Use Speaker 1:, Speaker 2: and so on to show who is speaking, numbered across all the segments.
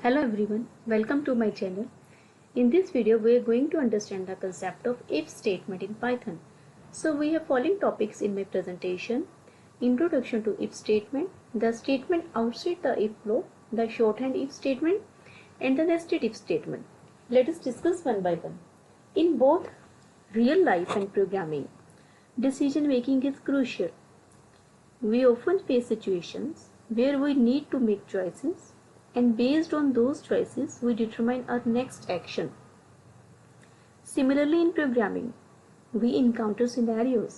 Speaker 1: Hello everyone, welcome to my channel. In this video we are going to understand the concept of if statement in Python. So we have following topics in my presentation: introduction to if statement, the statement outside the if block, the shorthand if statement, and the nested if statement. Let us discuss one by one. In both real life and programming, decision making is crucial. We often face situations where we need to make choices, and based on those choices we determine our next action. Similarly, in programming, we encounter scenarios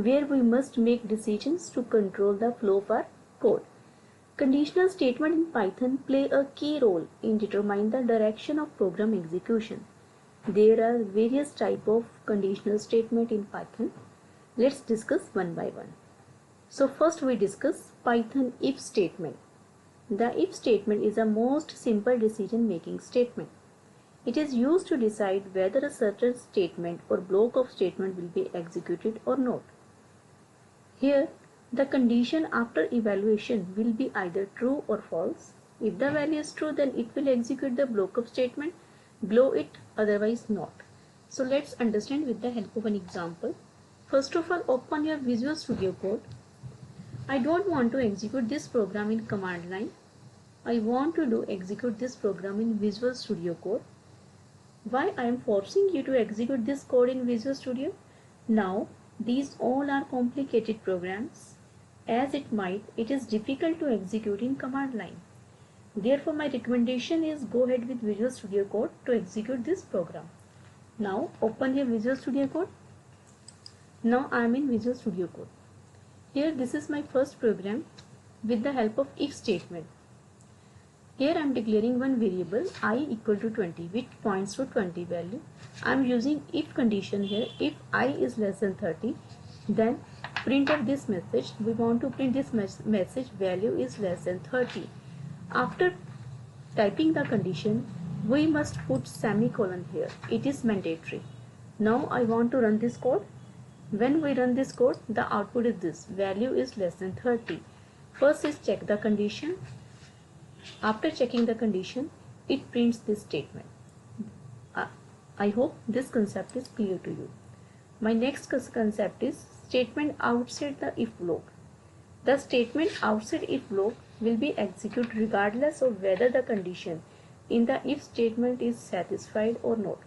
Speaker 1: where we must make decisions to control the flow of our code. Conditional statements in Python play a key role in determining the direction of program execution. There are various types of conditional statement in Python. Let's discuss one by one. So first we discuss Python if statement. The if statement is the most simple decision making statement. It is used to decide whether a certain statement or block of statement will be executed or not. Here, the condition after evaluation will be either true or false. If the value is true, then it will execute the block of statement below it, otherwise not. So let's understand with the help of an example. First of all, open your Visual Studio Code. I don't want to execute this program in command line. I want to execute this program in Visual Studio Code. Why I am forcing you to execute this code in Visual Studio? Now, these all are complicated programs. As it is difficult to execute in command line. Therefore, my recommendation is go ahead with Visual Studio Code to execute this program. Now, open your Visual Studio Code. Now, I am in Visual Studio Code. Here, this is my first program with the help of if statement. Here I am declaring one variable I equal to 20 which points to 20 value. I am using if condition here. If I is less than 30, then print of this message. We want to print this message value is less than 30. After typing the condition, we must put semicolon here. It is mandatory. Now I want to run this code. When we run this code, the output is this: value is less than 30. First is check the condition. After checking the condition, it prints this statement. I hope this concept is clear to you. My next concept is statement outside the if block. The statement outside if block will be executed regardless of whether the condition in the if statement is satisfied or not.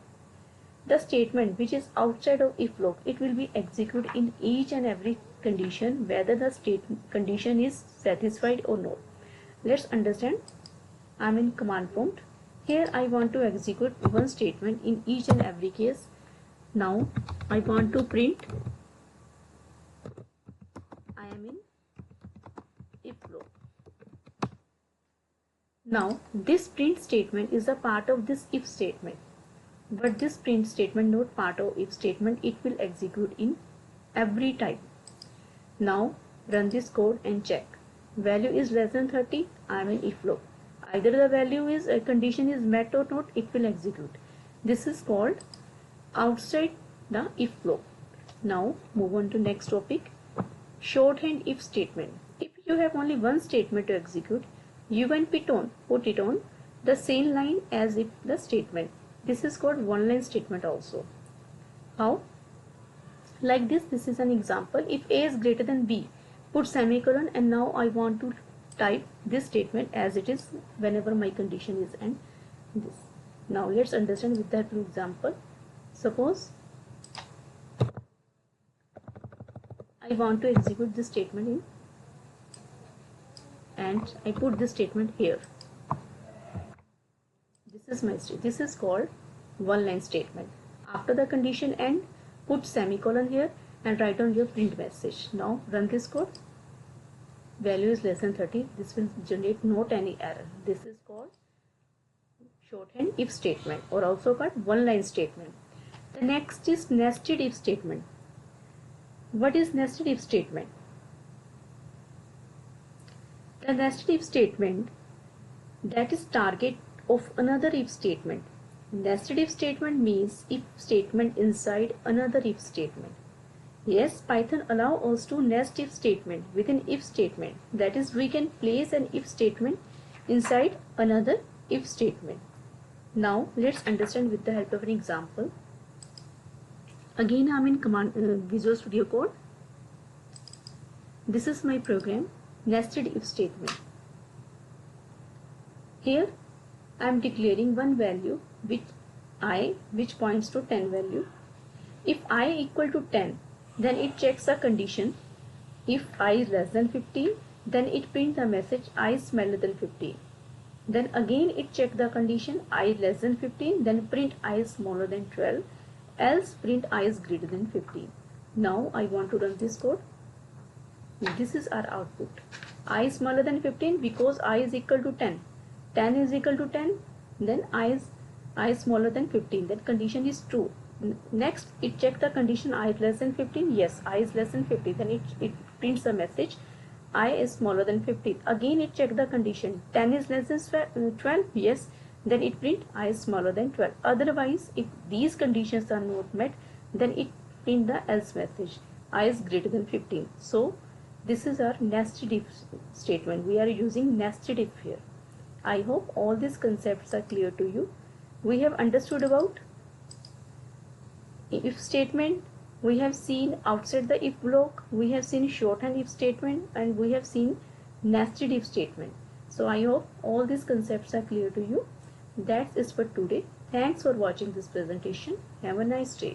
Speaker 1: The statement which is outside of if block, it will be executed in each and every condition whether the condition is satisfied or not. Let's understand. I am in command prompt. Here I want to execute one statement in each and every case. Now I want to print I am in if block. Now this print statement is a part of this if statement. But this print statement not part of if statement, it will execute in every time. Now run this code and check. Value is less than 30, I am in if block. Either the value is a condition is met or not, it will execute. This is called outside the if block. Now move on to next topic, shorthand if statement. If you have only one statement to execute, you can put it on the same line as if the statement. This is called one line statement also. How? Like this is an example. If A is greater than B, put semicolon, and now I want to type this statement as it is whenever my condition is end. This. Now let's understand with that example. Suppose I want to execute this statement in, and I put this statement here. This is my this is called one line statement. After the condition end, put semicolon here and write on your print message. Now run this code. Value is less than 30. This will generate not any error. This is called shorthand if statement, or also called one line statement. The next is nested if statement. What is nested if statement? The nested if statement, that is target of another if statement. Nested if statement means if statement inside another if statement. Yes, Python allow us to nest if statement within if statement. That is, we can place an if statement inside another if statement. Now let's understand with the help of an example. Again I'm in Visual Studio Code. This is my program, nested if statement. Here I am declaring one value which points to 10 value. If I equal to 10, then it checks a condition. If I is less than 15, then it prints the message I is smaller than 15. Then again it checks the condition I is less than 15, then print I is smaller than 12, else print I is greater than 15. Now I want to run this code. This is our output. I is smaller than 15 because I is equal to 10. 10 is equal to 10, then I is smaller than 15. That condition is true. Next it checks the condition I is less than 15. Yes, I is less than 15. Then it prints the message I is smaller than 15. Again it checks the condition 10 is less than 12. Yes, then it print I is smaller than 12. Otherwise, if these conditions are not met, then it print the else message I is greater than 15. So this is our nested if statement. We are using nested if here. I hope all these concepts are clear to you. We have understood about if statement, we have seen outside the if block, we have seen shorthand if statement, and we have seen nested if statement. So I hope all these concepts are clear to you. That's it for today. Thanks for watching this presentation. Have a nice day.